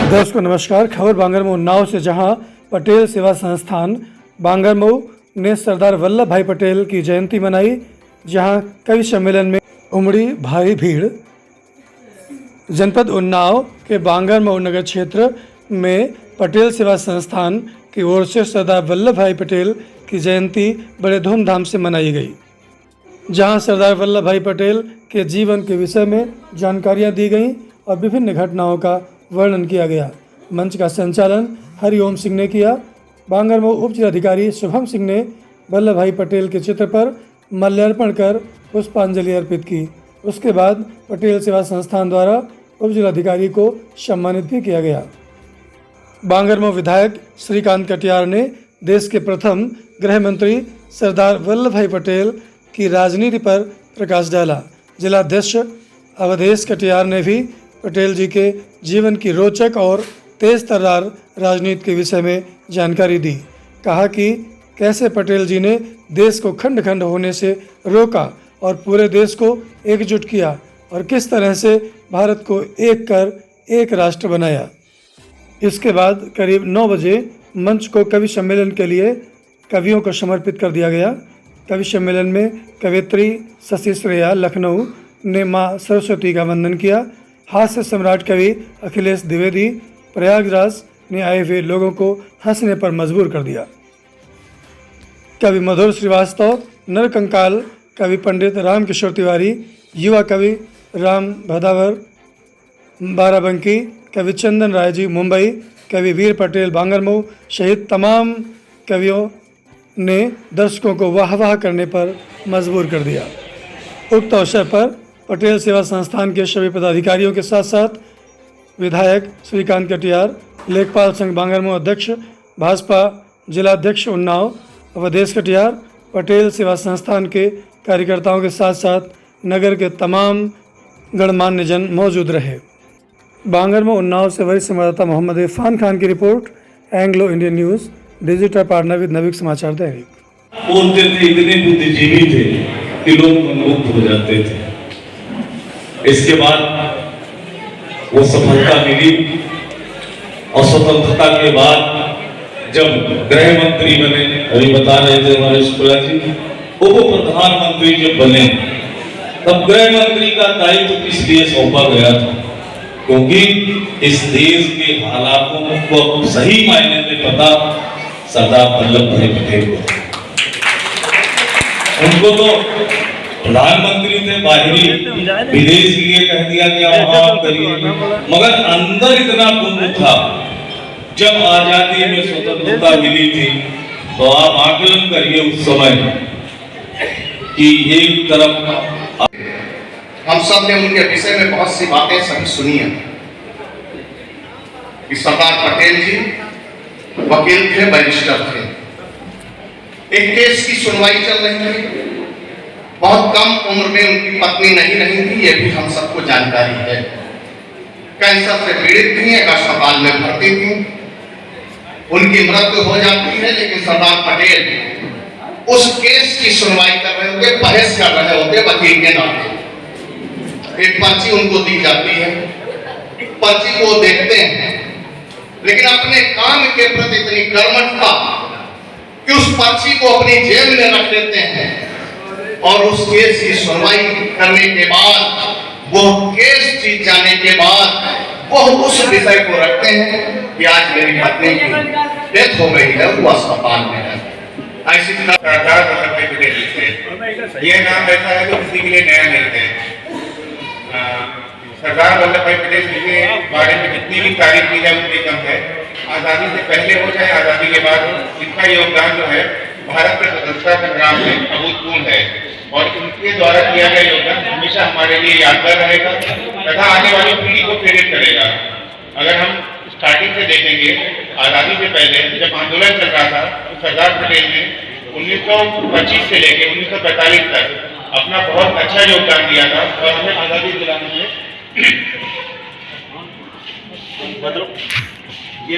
दर्शकों नमस्कार। खबर बांगरमऊ उन्नाव से, जहां पटेल सेवा संस्थान बांगरमऊ ने सरदार वल्लभ भाई पटेल की जयंती मनाई, जहां कवि सम्मेलन में उमड़ी भारी भीड़। जनपद उन्नाव के बांगरमऊ नगर क्षेत्र में पटेल सेवा संस्थान की ओर से सरदार वल्लभ भाई पटेल की जयंती बड़े धूमधाम से मनाई गई, जहां सरदार वल्लभ भाई पटेल के जीवन के विषय में जानकारियां दी गईं और विभिन्न घटनाओं का वर्णन किया गया। मंच का संचालन हरिओम सिंह ने किया। बांगरमऊ उप जिलाधिकारी शुभम सिंह ने वल्लभ भाई पटेल के चित्र पर माल्यार्पण कर पुष्पांजलि अर्पित की। उसके बाद पटेल सेवा संस्थान द्वारा उप जिलाधिकारी को सम्मानित भी किया गया। बांगरमऊ विधायक श्रीकांत कटियार ने देश के प्रथम गृह मंत्री सरदार वल्लभ भाई पटेल की राजनीति पर प्रकाश डाला। जिलाध्यक्ष अवधेश कटियार ने भी पटेल जी के जीवन की रोचक और तेज तर्रार राजनीति के विषय में जानकारी दी। कहा कि कैसे पटेल जी ने देश को खंड खंड होने से रोका और पूरे देश को एकजुट किया और किस तरह से भारत को एक कर एक राष्ट्र बनाया। इसके बाद करीब 9 बजे मंच को कवि सम्मेलन के लिए कवियों को समर्पित कर दिया गया। कवि सम्मेलन में कवियत्री शशि श्रेया लखनऊ ने मां सरस्वती का वंदन किया। हास्य सम्राट कवि अखिलेश द्विवेदी प्रयागराज ने आए हुए लोगों को हंसने पर मजबूर कर दिया। कवि मधुर श्रीवास्तव नरकंकाल, कवि पंडित रामकिशोर तिवारी, युवा कवि राम भदावर बाराबंकी, कवि चंदन राय जी मुंबई, कवि वीर पटेल बांगरमऊ सहित तमाम कवियों ने दर्शकों को वाह वाह करने पर मजबूर कर दिया। उक्त अवसर पर पटेल सेवा संस्थान के सभी पदाधिकारियों के साथ साथ विधायक श्रीकांत कटियार, लेखपाल संघ बांगरमऊ अध्यक्ष, भाजपा जिलाध्यक्ष उन्नाव अवधेश कटियार, पटेल सेवा संस्थान के कार्यकर्ताओं के साथ साथ नगर के तमाम गणमान्य जन मौजूद रहे। बांगरमऊ उन्नाव से वरिष्ठ संवाददाता मोहम्मद इरफान खान की रिपोर्ट, Anglo Indian news, digital partner with Naveek Samachar Dainik. बोलते थे, इतने बुद्धिजीवी थे कि लोग मनमुग्ध हो जाते थे। इसके बाद वो सफलता मिली और स्वतंत्रता के बाद जब गृह मंत्री बने, अभी बता रहे थे हमारे शुक्ला जी, उप प्रधानमंत्री जब बने तब गृह मंत्री का दायित्व किस लिए सौंपा गया था? क्योंकि इस देश के हालातों को सही मायने में पता सरदार वल्लभ भाई पटेल को। उनको तो प्रधानमंत्री थे, बाहरी विदेश के लिए कह दिया गया वहां करिए, मगर अंदर इतना गुण था। जब आजादी में स्वतंत्रता मिली थी तो आप आकलन करिए उस समय कि एक तरफ हम सब ने उनके विषय में बहुत सी बातें सभी सुनी है कि सरदार पटेल जी वकील थे, बैरिस्टर थे। एक केस की सुनवाई चल रही थी, बहुत कम उम्र में उनकी पत्नी नहीं रही थी, ये भी हम सबको जानकारी है। कैंसर से पीड़ित थी, एक अस्पताल में भर्ती थी, उनकी मृत्यु हो जाती है। लेकिन सरदार पटेल उस केस की सुनवाई कर रहे होते, बहस कर रहे होते वकील के नाते। एक पर्ची उनको दी जाती है, पर्ची को देखते हैं, लेकिन अपने काम के प्रति इतनी कर्मठ था कि उस पर्ची को अपनी जेब में रख लेते हैं और उस केस की सुनवाई करने के बाद, वो केस जीत जाने के बाद वो उस विषय को रखते हैं कि आज मेरी पत्नी की डेथ हो गई है, वो अस्पताल में है। ऐसी सरदार वल्लभ भाई पटेल, ये नाम ऐसा है तो किसी के लिए नया नहीं है। सरदार वल्लभ भाई पटेल जी के बारे में जितनी भी तारीफ की जाए उतनी कम है। आजादी से पहले हो चाहे आजादी के बाद, इनका योगदान जो है भारत के स्वतंत्रता संग्राम में अभूतपूर्व है और इनके द्वारा किया गया योगदान हमेशा हमारे लिए यादगार रहेगा तथा आने वाली पीढ़ी को प्रेरित करेगा। अगर हम स्टार्टिंग से देखेंगे, आजादी से पहले जब आंदोलन चल रहा था तो सरदार पटेल ने 1925 से लेकर 1945 तक अपना बहुत अच्छा योगदान दिया था और हमें आजादी दिलाने में ये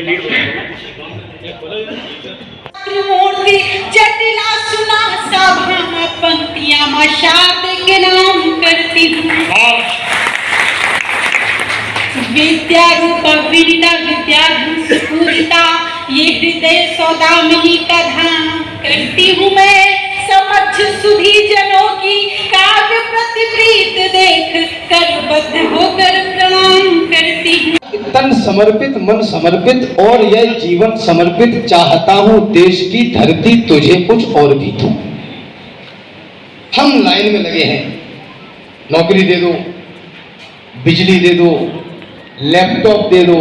मूर्ति जटिला सुना सभा पंक्तियां मशाद के नाम करती हूँ। विद्या रूप विविधा विद्याधनुष पूजिता ये हृदय सौदामिनी का धाम। करती हूँ मैं समक्ष सुधी जनों की काव्य प्रतिप्रीत देख कर बद्ध होकर प्रणाम करती हूँ। तन समर्पित, मन समर्पित और यह जीवन समर्पित चाहता हूँ देश की धरती तुझे कुछ और भी दूं। हम लाइन में लगे हैं, नौकरी दे दो, बिजली दे दो, लैपटॉप दे दो,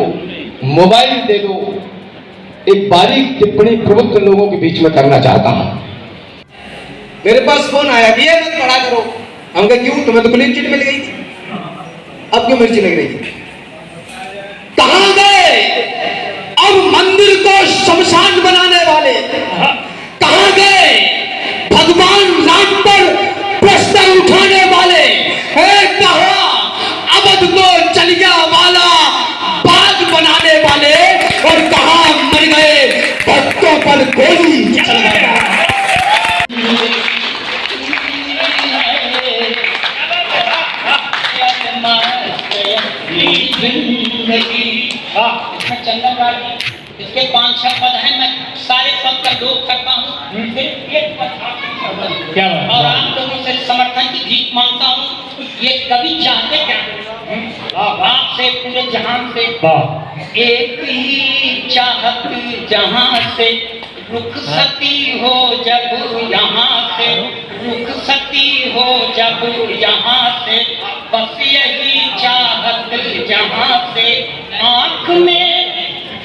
मोबाइल दे दो। एक बारीक टिप्पणी प्रबुद्ध लोगों के बीच में करना चाहता हूं। मेरे पास फोन आया कि ये मत पढ़ा करो। हम कहे क्यों, तुम्हें तो क्लीन चिट मिल गई थी, अब क्यों मिर्ची लग रही थी? कहां गए अब मंदिर को शमशान बनाने वाले? कहां गए भगवान राम पर प्रश्न उठाने वाले? है कहां अवध को चलिया वाला बाग बनाने वाले? और कहां मर गए भक्तों पर गोली चलाने वाले? इसके 5-6 पद हैं, मैं सारे पद का लोक करता हूँ, सिर्फ एक पद क्या और आप लोगों से समर्थन की भीख मांगता हूँ। ये कवि चाहते क्या आपसे, पूरे जहान से एक ही चाहत जहां से रुखसती हो जब यहाँ से, रुखसती हो जब यहाँ से, बस यही चाहत जहाँ से आँख में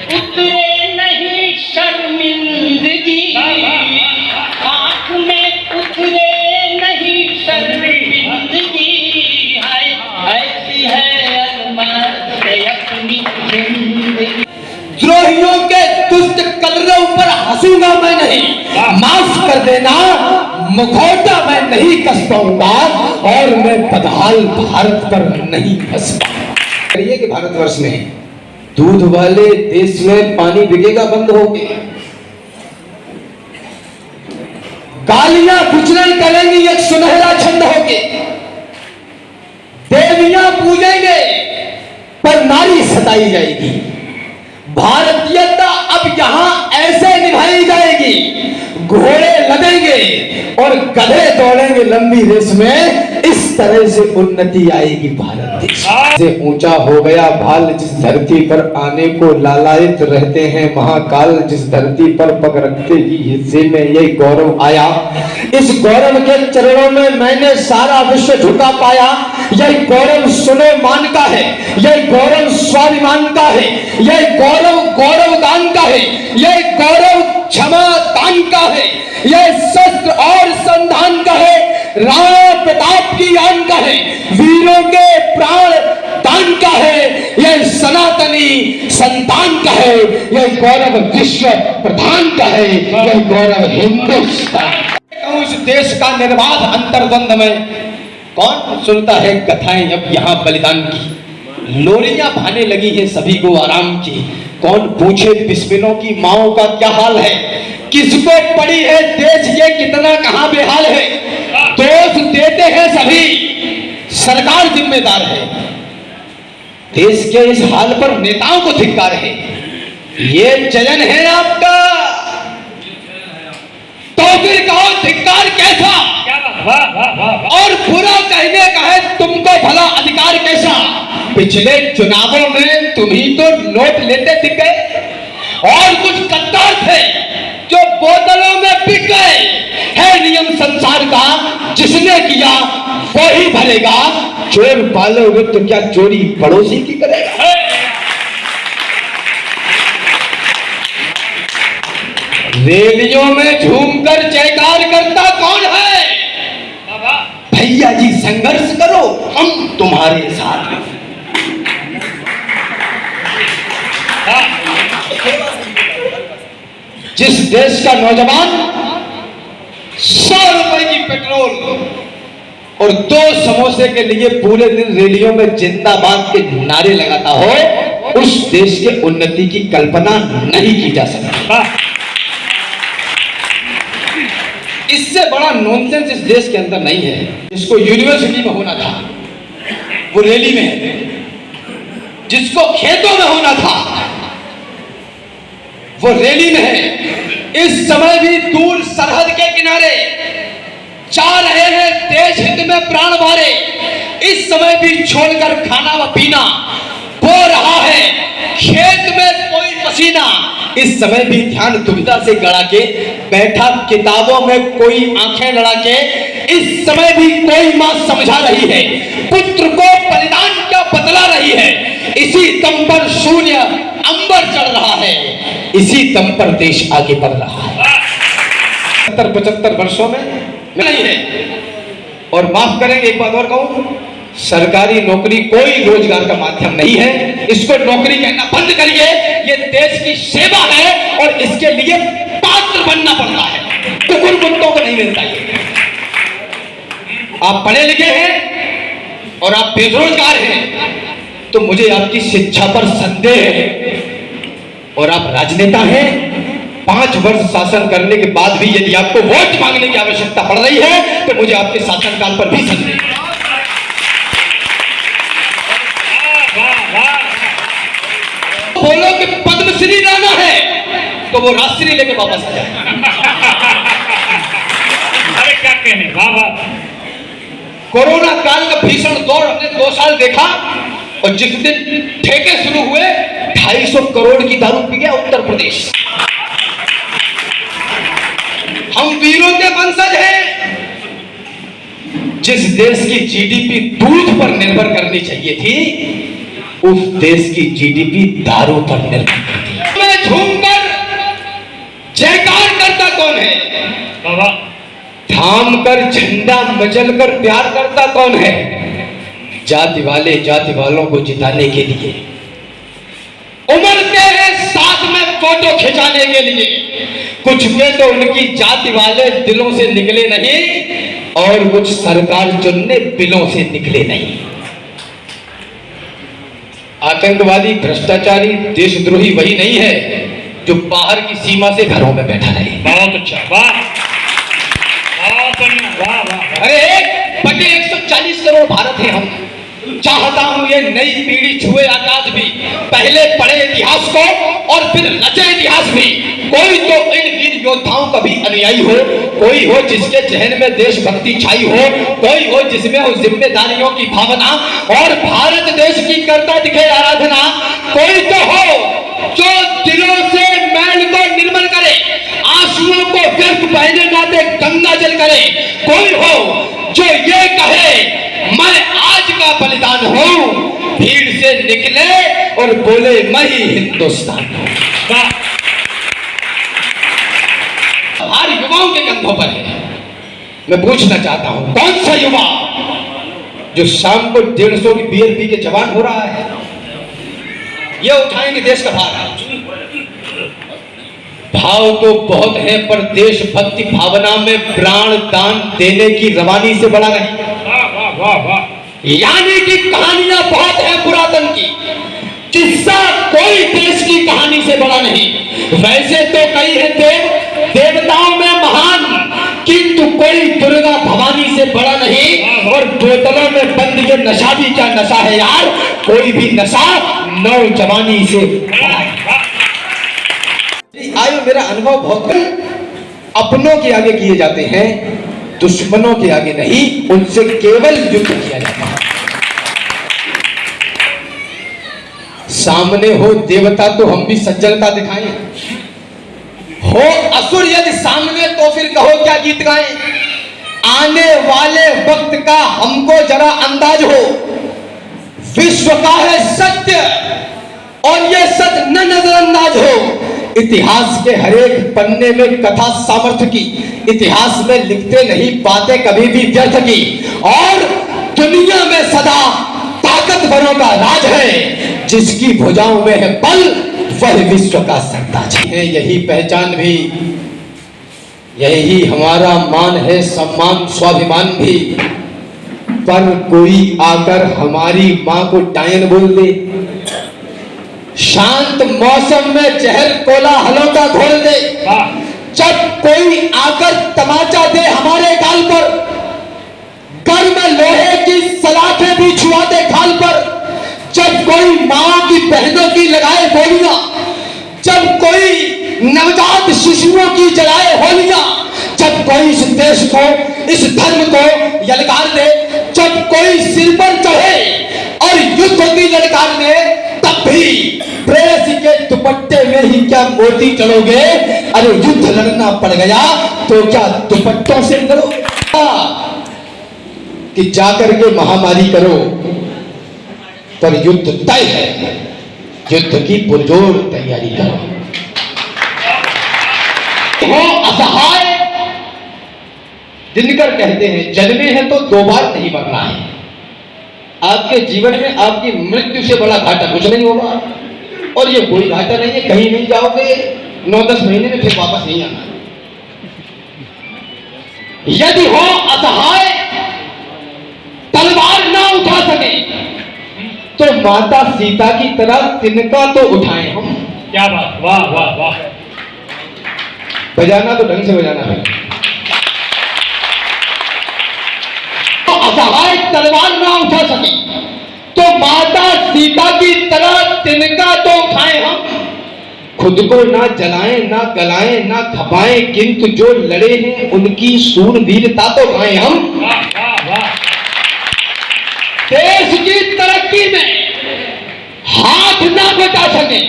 उतरे नहीं शर्मिंदगी, आँख में उतरे नहीं शर्मिंदगी, है ऐसी है अरमान से अपनी जिंदगी। द्रोहियों के दुष्ट कलरों पर हंसूंगा मैं नहीं, माफ कर देना मुखौटा मैं नहीं कस पाऊंगा और मैं बदहाल भारत पर नहीं फंस पाऊंगा। कहिए कि भारतवर्ष में दूध वाले देश में पानी बिकेगा बंद हो गए, गालियां गुजरन करेंगी एक सुनहरा छंद होके, देवियां पूजेंगे पर नारी सताई जाएगी। भारतीयता अब यहां ऐसे निभाई जाएगी, घोड़े लदेंगे और गधे दौड़ेंगे लंबी रेस में, इस तरह से उन्नति आएगी भारत देश। से ऊंचा हो गया भाल जिस धरती पर आने को लालायित रहते हैं महाकाल, जिस धरती पर पग रखते ही हिस्से में यही गौरव आया, इस गौरव के चरणों में मैंने सारा विश्व झुका पाया। यही गौरव सुने मान का है, यही गौरव स्वाभिमान का है, यही गौरव गौरव गान का है, यही गौरव क्षमा दान का है, यह शस्त्र और संधान का है, राणा प्रताप की आन का है, वीरों के प्राण दान का है, यह सनातनी संतान का है, यह गौरव विश्व प्रधान का है, यह गौरव हिंदुस्तान। इस देश का निर्बाध अंतर्द्वंद में कौन सुनता है कथाएं अब यहाँ बलिदान की, लोरियां भाने लगी हैं सभी को आराम की। कौन पूछे बिस्मिलों की माओं का क्या हाल है, किसको पड़ी है देश ये कितना कहां बेहाल है। दोष देते हैं सभी, सरकार जिम्मेदार है, देश के इस हाल पर नेताओं को धिक्कार है। ये चयन है आपका तो फिर कहो धिक्कार कैसा, और बुरा कहने का है तुमको भला अधिकार कैसा। पिछले चुनावों में तुम ही तो नोट लेते दिख गए और कुछ गद्दार थे जो बोतलों में बिक गए। है नियम संसार का, जिसने किया वो ही भरेगा। चोर पालोगे तो क्या चोरी पड़ोसी की करेगा। रैलियों में झूमकर जयकार करता कौन है? भैया जी संघर्ष करो, हम तुम्हारे साथ हैं। जिस देश का नौजवान 100 रुपए की पेट्रोल और 2 समोसे के लिए पूरे दिन रैलियों में जिंदाबाद के नारे लगाता हो, उस देश के उन्नति की कल्पना नहीं की जा सकती। इससे बड़ा नॉनसेंस इस देश के अंदर नहीं है। जिसको यूनिवर्सिटी में होना था वो रैली में है, जिसको खेतों में होना था वो रैली में है। इस समय भी दूर सरहद के किनारे जा रहे हैं देश हित में प्राण वारे। इस समय भी छोड़कर खाना व पीना बो रहा है खेत में कोई पसीना। इस समय भी ध्यान दुविधा से गड़ा के बैठा किताबों में कोई आंखें लड़ा के। इस समय भी कोई मां समझा रही है पुत्र को बलिदान क्या बतला रही है। इसी दम पर शून्य अंबर चढ़ रहा है, इसी दम पर देश आगे बढ़ रहा है। 75 वर्षों में नहीं है। और माफ करेंगे एक बात और कहूं, सरकारी नौकरी कोई रोजगार का माध्यम नहीं है। इसको नौकरी कहना बंद करिए। ये देश की सेवा है और इसके लिए पात्र बनना पड़ता है। कुकुर कुत्तों को नहीं मिलता है। आप पढ़े लिखे हैं और आप बेरोजगार हैं तो मुझे आपकी शिक्षा पर संदेह है। और आप राजनेता हैं, 5 वर्ष शासन करने के बाद भी यदि आपको वोट मांगने की आवश्यकता पड़ रही है तो मुझे आपके शासनकाल पर भी संदेह है। बोलो कि पद्मश्री लाना है तो वो राजश्री लेके वापस आ जाए। अरे क्या कहने, वाह वाह। कोरोना काल का भीषण दौर हमने 2 साल देखा और जिस दिन ठेके शुरू हुए 250 करोड़ की दारू पी गया उत्तर प्रदेश। हम वीरों के वंशज हैं। जिस देश की जीडीपी दूध पर निर्भर करनी चाहिए थी उस देश की जीडीपी दारू पर निर्भर करती है। मैं झूमकर जयकार करता कौन है? बाबा। थाम कर झंडा मचल कर प्यार करता कौन है? जाति वाले जाति वालों को जिताने के लिए उमड़ते हैं साथ में फोटो खिंचाने के लिए। कुछ के तो उनकी जाति वाले दिलों से निकले नहीं और कुछ सरकार चुनने बिलों से निकले नहीं। आतंकवादी भ्रष्टाचारी देशद्रोही वही नहीं है जो बाहर की सीमा से घरों में बैठा रहे। बहुत अच्छा, वाह बहुत बढ़िया, वाह वाह। अरे 1/140 करोड़ भारत है हम। चाहता हूं ये नई पीढ़ी छुए आकाश भी, पहले पढ़े इतिहास को और फिर रचे इतिहास भी। कोई तो इन वीर योद्धाओं का भी अनुयायी हो, कोई हो जिसके जहन में देशभक्ति छाई हो, कोई हो जिसमें हो जिम्मेदारियों की भावना और भारत देश की करता दिखे आराधना। कोई तो हो जो दिलों से मैल को निर्मल करे, आंसुओं को व्यर्थ बहने ना दे गंगा जल करे। कोई हो जो ये कहे मैं आज का बलिदान हूं, भीड़ से निकले और बोले मैं ही हिंदुस्तान हूं। हर युवाओं के कंधों पर है। मैं पूछना चाहता हूं कौन सा युवा जो शाम को 150 की बियर पी के जवान हो रहा है? ये उठाएंगे देश का भार। भाव तो बहुत है पर देशभक्ति भावना में प्राण दान देने की रवानी से बड़ा नहीं। वाह वाह। यानी कि कहानियां बहुत है पुरातन की, किस्सा कोई देश की कहानी से बड़ा नहीं। वैसे तो कई है देवताओं में महान, किंतु कोई दुर्गा भवानी से बड़ा नहीं। और बोतलों में बंद ये नशा भी क्या नशा है यार, कोई भी नशा नौजवानी से बड़ा है। आयु मेरा अनुभव बहुत अपनों के आगे किए जाते हैं, दुश्मनों के आगे नहीं, उनसे केवल युद्ध किया जाता है। सामने हो देवता तो हम भी सज्जनता दिखाएं, हो असुर यदि सामने तो फिर कहो क्या गीत गाएं। आने वाले वक्त का हमको जरा अंदाज हो, विश्व का है सत्य और ये सत्य न नजरअंदाज हो। इतिहास के हरेक पन्ने में कथा सामर्थ्य की, इतिहास में लिखते नहीं बातें कभी भी व्यर्थ की। और दुनिया में सदा ताकतवरों का राज है, जिसकी भुजाओं में है बल वह विश्व का सरताज है। यही पहचान भी, यही हमारा मान है, सम्मान स्वाभिमान भी। पर कोई आकर हमारी मां को डायन बोल दे, शांत मौसम में जहर कोलाहलों का घोल दे, जब कोई आकर तमाचा दे हमारे गाल पर, गर्म लोहे की सलाखें भी छुआ दे खाल पर, जब कोई माँ की बहनों की लगाए गोलियां, जब कोई नवजात शिशुओं की जलाए होलियां, जब कोई इस देश को, इस धर्म को यलकार दे, जब कोई सिर पर चढ़े और युद्ध की ललकार दे, तब भी प्रेस के दुपट्टे में ही क्या मोती चढ़ोगे? अरे युद्ध लड़ना पड़ गया तो क्या दुपट्टों से लड़ो? कि जाकर के महामारी करो, पर युद्ध तय है, युद्ध की पुरजोर तैयारी करो। हो असहाय, दिनकर कहते हैं जन्मे हैं तो 2 बार नहीं मरना है। आपके जीवन में आपकी मृत्यु से बड़ा घाटा कुछ नहीं होगा, और ये कोई घाटा नहीं है, कहीं नहीं जाओगे, 9-10 महीने में फिर वापस नहीं आना। यदि हो असहाय, तलवार ना उठा सके, तो माता सीता की तरह तिनका तो उठाएं हम। क्या बात, वाह वाह वाह। बजाना तो ढंग से बजाना है। तो असहाय तलवार ना उठा सके तो माता सीता की तरह तिनका तो उठाएं हम। खुद को ना जलाएं, ना गलाएं, ना खपाएं, किंतु जो लड़े हैं उनकी सूरवीरता तो गाएं हम। वाह वाह वाह। देश की तरक्की में हाथ ना बटा सके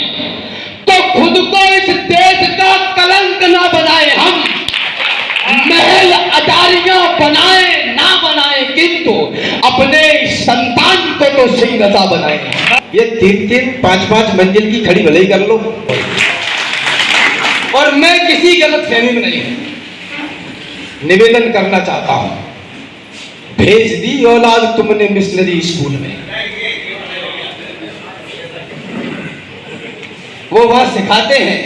तो खुद को इस देश का कलंक ना बनाए हम। महल अटारियां बनाए ना बनाए, किंतु अपने संतान को तो सिंहगता बनाए। ये 3-3, 5-5 मंजिल की खड़ी भले ही कर लो। और मैं किसी गलतफहमी में नहीं हूं, निवेदन करना चाहता हूं, भेज दी औलाद तुमने मिशनरी स्कूल में। वो वहां सिखाते हैं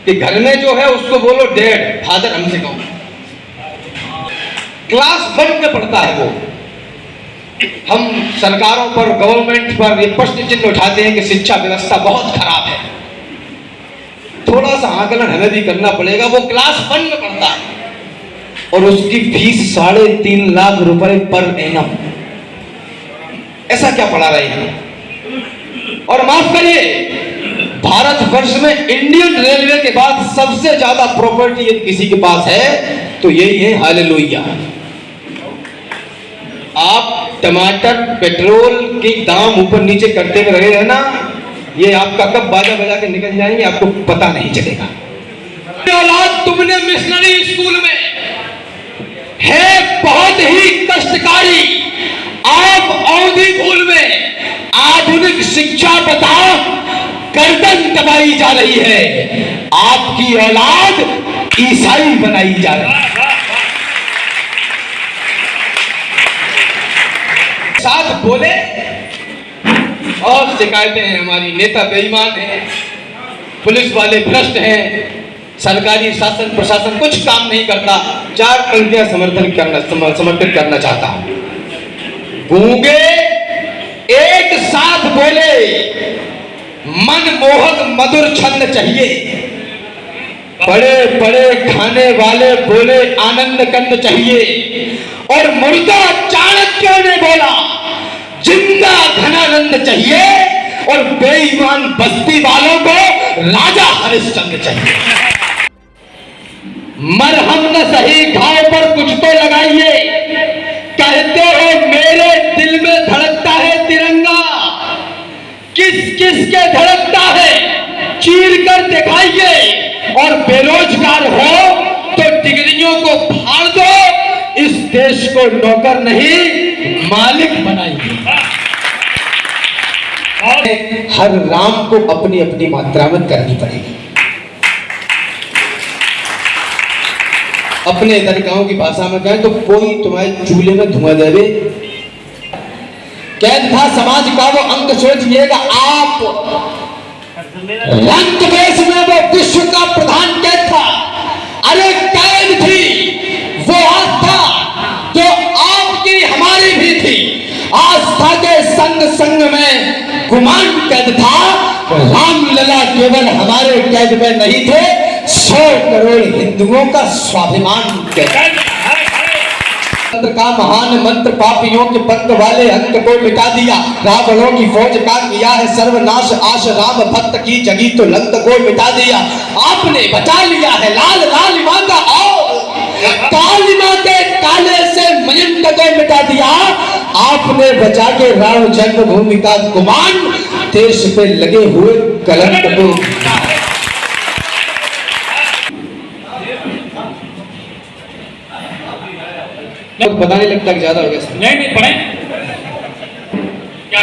कि घर में जो है उसको बोलो डैड, फादर हमसे कहो। क्लास 1 में पढ़ता है वो। हम सरकारों पर, गवर्नमेंट पर ये प्रश्न चिन्ह उठाते हैं कि शिक्षा व्यवस्था बहुत खराब है। थोड़ा सा आकलन हमें भी करना पड़ेगा। वो क्लास 1 में पढ़ता है और उसकी फीस 3.5 लाख रुपए पर एनम। ऐसा क्या पढ़ा रहे हैं? और माफ करिए, भारतवर्ष में इंडियन रेलवे के बाद सबसे ज्यादा प्रॉपर्टी यदि किसी के पास है तो यही है हालेलुया। आप टमाटर, पेट्रोल के दाम ऊपर नीचे करते हुए रहे हैं ना, ये आपका कब बाजा बजा के निकल जाएंगे आपको पता नहीं चलेगा। औलाद तुमने मिशनरी स्कूल में है बहुत ही कष्टकारी। आप अवधि भूल में आधुनिक शिक्षा बताओ, गर्दन दबाई जा रही है। आपकी औलाद ईसाई बनाई जा रही है। साथ बोले और शिकायतें हैं हमारी, नेता बेईमान है, पुलिस वाले भ्रष्ट हैं, सरकारी शासन प्रशासन कुछ काम नहीं करता। 4 पंक्तियां समर्पित करना चाहता हूं। गूंगे एक साथ बोले, मनमोहक मधुर छंद चाहिए। बड़े बड़े खाने वाले बोले आनंद कंद चाहिए। और मुर्दा चाणक्य ने बोला जिंदा घनानंद चाहिए। और बेईमान बस्ती वालों को राजा हरिश्चंद्र चाहिए। मरहम न सही घाव पर कुछ तो लगाइए। कहते हो मेरे दिल में धड़कता है तिरंगा, किस किस के धड़कता है चीर कर दिखाइए। और बेरोजगार हो तो डिग्रियों को फाड़ दो, इस देश को नौकर नहीं मालिक बनाइए। हर राम को अपनी अपनी मात्रा में करनी पड़ेगी। अपने दरगाहों की भाषा में कहें तो कोई तुम्हारे चूल्हे में धुआं देवे। कैद था समाज का वो अंग, सोचिएगा आप। रंग देश में वो विश्व का प्रधान कैद था। अरे कैद थी वो आस्था जो आपकी हमारी भी थी। आस्था के संग संग में गुमान कैद था। रामलला केवल हमारे कैद में नहीं थे, 100 करोड़ हिंदुओं का स्वाभिमान कैद। मंत्र का महान मंत्र पापियों के पंथ वाले अंत को मिटा दिया, रावणों की फौज का किया है सर्वनाश, आश राम भक्त की जगी तो लंक को मिटा दिया। आपने बचा लिया है लाल लालिमा का और कालिमा के काले से मयंक को मिटा दिया। आपने बचा के राम जन्मभूमि का गुमान, देश पे लगे हुए कलंक को। पता नहीं लगता कि ज्यादा हो गया। नहीं पढ़े क्या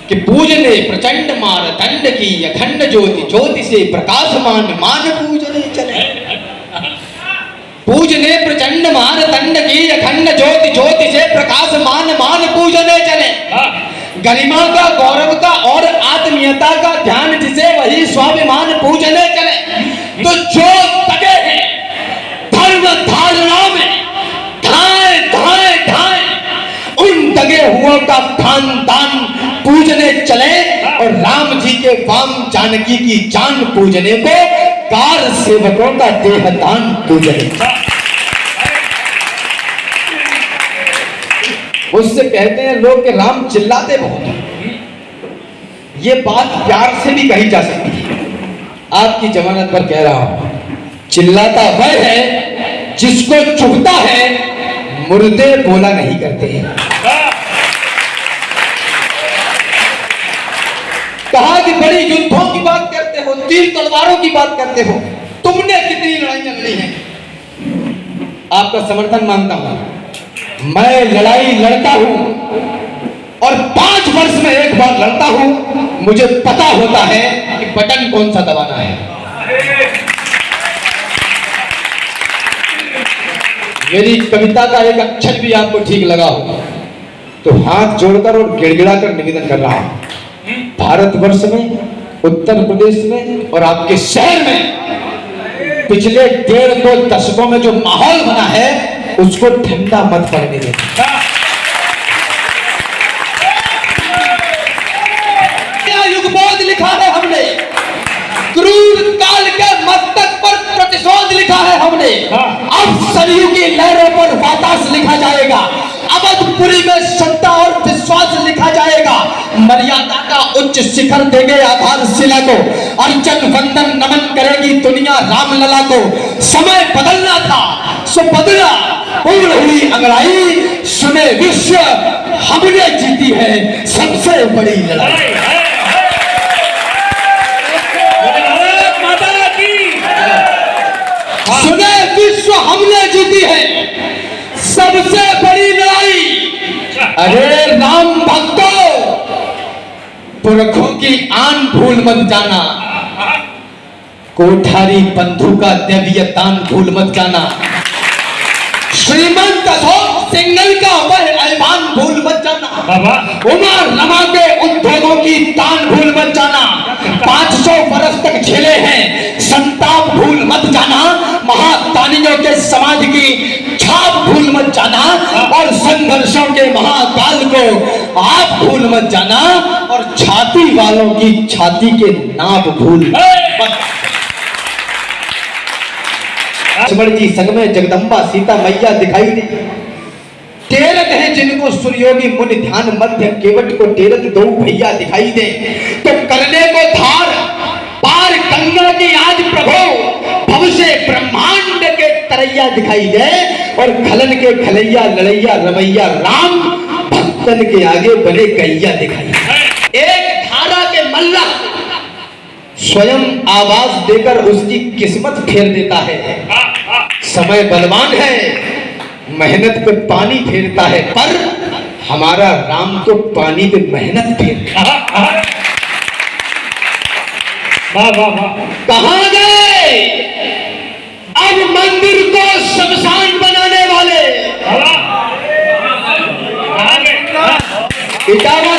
कि पूजने प्रचंड मार दंड की अखंड ज्योति, ज्योति से प्रकाशमान मान पूजने चले। पूजने प्रचंड मार दंड की अखंड ज्योति, ज्योति से प्रकाशमान मान पूजने चले। गरिमा का गौरव का और आत्मीयता का ध्यान जिसे वही स्वाभिमान पूजने चले। तो जो तगे हैं धर्म धारणा में ढाए ढाए ढाए, उन तगे हुओं का खानदान पूजने चले और राम जी के वाम जानकी की जान पूजने को कार सेवकों का देहदान पूजने। उससे कहते हैं लोग कि राम चिल्लाते बहुत हैं। ये बात प्यार से भी कही जा सकती है। आपकी जमानत पर कह रहा हूं, चिल्लाता वह है जिसको चुभता है, मुर्दे बोला नहीं करते हैं। कहा कि बड़ी युद्धों की बात करते हो, तीर तलवारों की बात करते हो, तुमने कितनी लड़ाइयां लड़ी हैं। आपका समर्थन मांगता हूं। मैं लड़ाई लड़ता हूं और 5 वर्ष में एक बार लड़ता हूं। मुझे पता होता है कि बटन कौन सा दबाना है। मेरी कविता का एक अक्षर भी आपको ठीक लगा हो तो हाथ जोड़कर और गिड़गिड़ा कर निवेदन कर रहा हूं। भारतवर्ष में, उत्तर प्रदेश में और आपके शहर में पिछले 1.5-2 दशकों में जो माहौल बना है उसको ठंडा मत पड़ने देना। युगबोध लिखा है हमने, क्रूर काल के मस्तक पर प्रतिशोध लिखा है हमने। अब सरयू की लहरों पर वातास लिखा जाएगा, अवधपुरी में श्रद्धा और विश्वास लिखा जाएगा। मर्यादा का उच्च शिखर देंगे आधारशिला को, अर्चन वंदन नमन करेगी दुनिया रामलला को। समय बदलना था सो बदला, उम्र हुई अंगड़ाई, सुने विश्व हमने जीती है सबसे बड़ी लड़ाई। सुने विश्व हमने जीती है सबसे बड़ी लड़ाई। अरे राम भक्तों, पुरखों की आन भूल मत जाना, कोठारी बंधु का दैवीय दान भूल मत जाना, श्रीमंत अशोक सिंगल का वह ऐलान भूल मत जाना, उमा रमा के उद्योगों की तान भूल मत जाना। 500 वर्ष तक झेले हैं संताप भूल मत जाना, महादानियों के समाज की छाप भूल मत जाना और संघर्षों के महाकाल को आप भूल मत जाना और छाती वालों की छाती के नाप भूल मत। लक्ष्मण जी संग में जगदम्बा सीता मैया दिखाई दी, टेरत है जिनको सूर्योगी मुनि ध्यान मध्य केवट को टेरत दो भैया दिखाई दे। तो करने को धार पार गंगा की आज प्रभु, भव से ब्रह्मांड के तरैया दिखाई दे और खलन के खलैया लड़ैया रमैया राम, भक्तन के आगे बड़े गैया दिखाई दे। एक धारा के मल्ला स्वयं आवाज देकर उसकी किस्मत फेर देता है। समय बलवान है, मेहनत पे पानी फेरता है, पर हमारा राम तो पानी पे मेहनत फेरता है। कहां गए अब मंदिर को शमशान बनाने वाले? इटावा